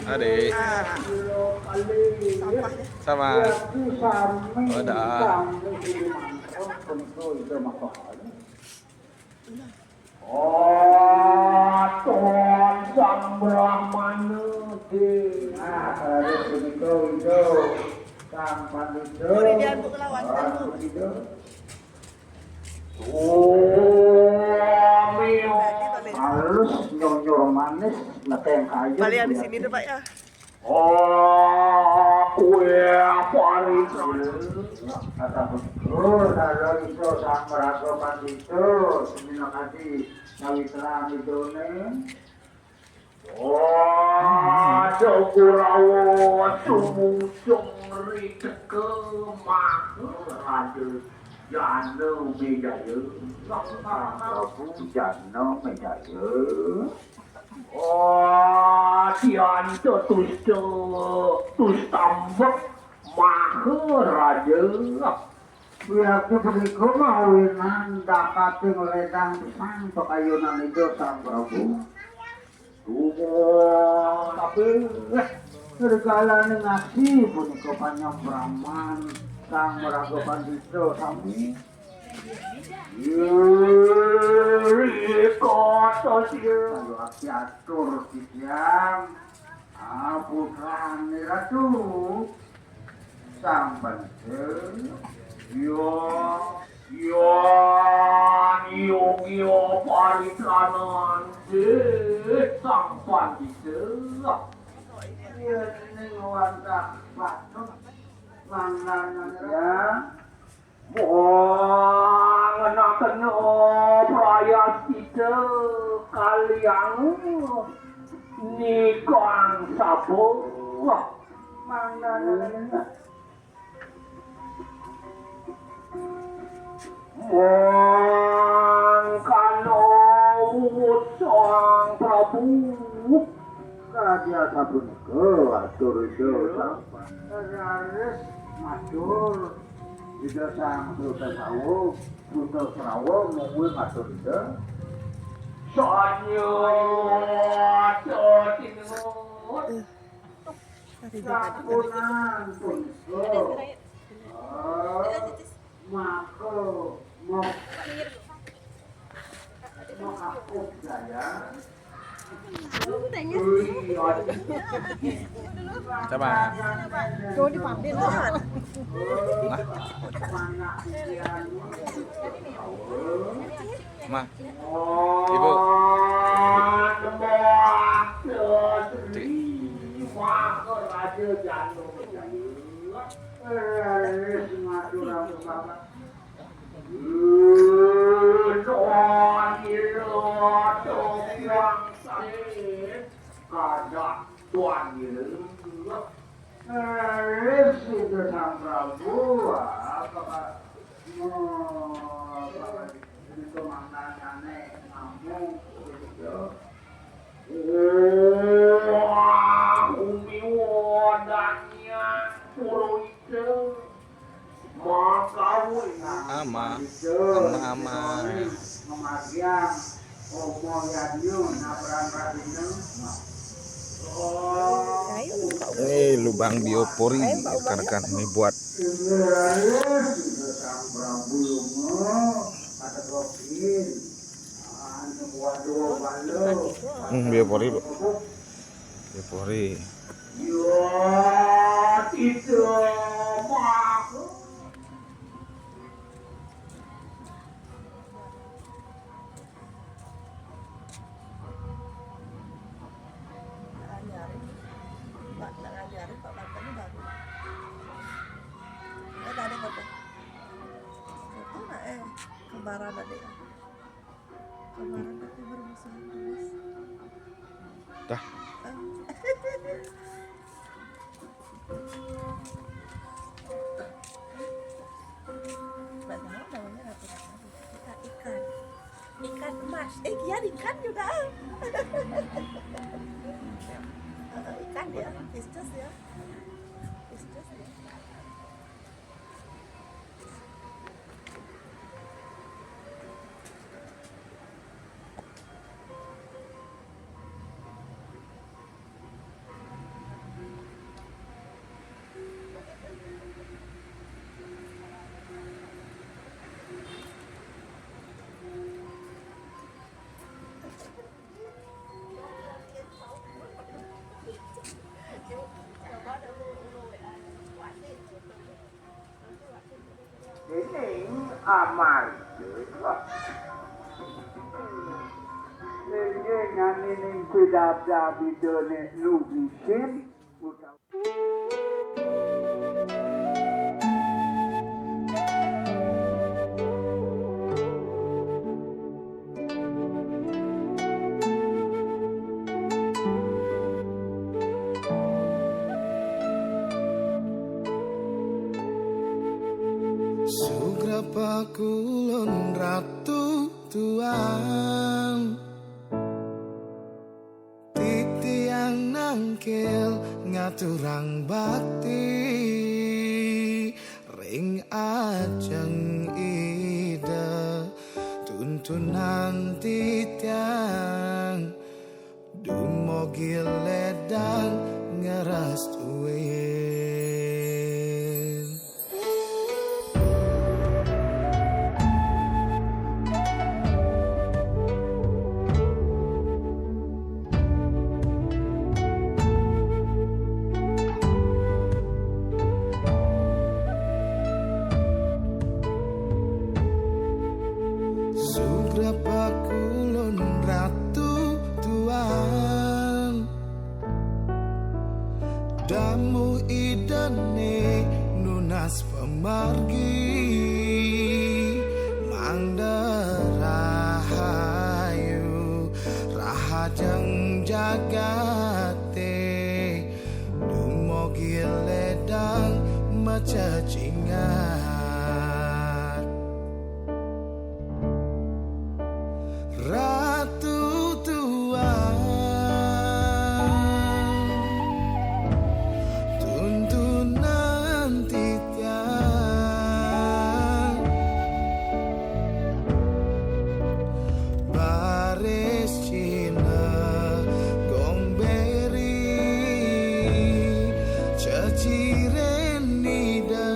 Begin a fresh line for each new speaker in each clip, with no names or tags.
Adik. Sama. Udah.
Oh, Tuhan Sang Brahmana di harus begitu itu Sang Pandita. Halus nyor manis ngeteng kayu.
Balian di sini tuh Pak ya.
Oh, kue apa itu? Kata betul, kalau itu Sang Raga Pandita, semina kasih Sawitra Midone. Oh, Jogurawo sumungsung rikeke mah radu jana mejaya. Prabu jana mejaya. Oh, tianta tustambek maharaja. Biarpun begitu mawinan dapat ngeledang pisang pakayunan itu Sang Prabu. Tapi segala ngasih punika panjang Brahman Sang Raga Pandita sami. Koto dia lagi atur siang. Putra Ratu Sang Pandita. Yo parikanan Sang Pandita. Iya ini ngawanta batuk langganan ya. Ngenaken prayasita kaliang nikang sapo mangganan. Mangkano Sang Prabu kadya sapunika atur dosa raris matur ida Sang Sultasawu Sultasawu mungguh matur ida sanyo tinut sapunan punika maka mau kapuk saya.
Coba.
Tuh dipanggil kan.
Ma. Ibu.
Tuan itu Sang Prabu apakah itu mantanane kamu umi wadanya puro itu makawin
Ama.
Memagiang omo yadyo nabran radino.
Ini lubang biopori rekan-rekan ini buat biopori bu. Biopori.
Kembaran adik. Kembaran tapi bermusuh terus.
Dah.
Ikan emas. Iya ikan juga. Ikan ya, pisces ya. Pisces ya.
amal. Ini ngani ning pidab-dab idone nubisin utawa
Sugrapa kulon ratu tuan titiang nangkil ngaturang bakti ring ajeng ida tuntunan titiang dumogi ledang ngeras tuwin. Sugrapa kulon ratu tuan damu idane nunas pemargi mangdarahayu rahajeng jagate dumogi ledang macacingan Ratu tuan tuntunan titian baris Cina gomberi ceciren nida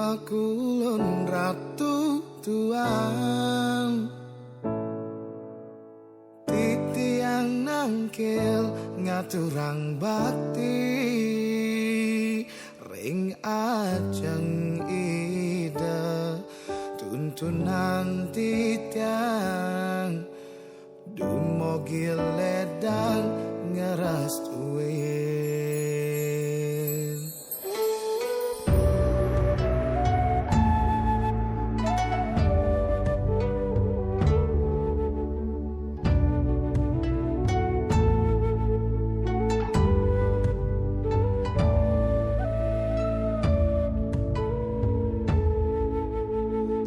Pakulun ratu tuan titiang nangkil ngaturang bakti ring ajeng ida tuntunan titiang dumogi ledang ngeras tuwin.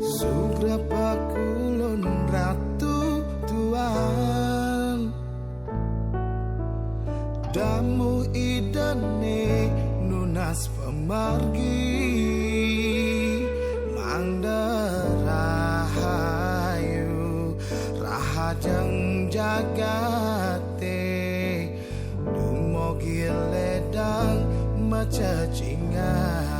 Sugrapa kulon ratu tuan damu idane nunas pemargi mangdarahayu rahajeng jagate dumogi ledang macacingan.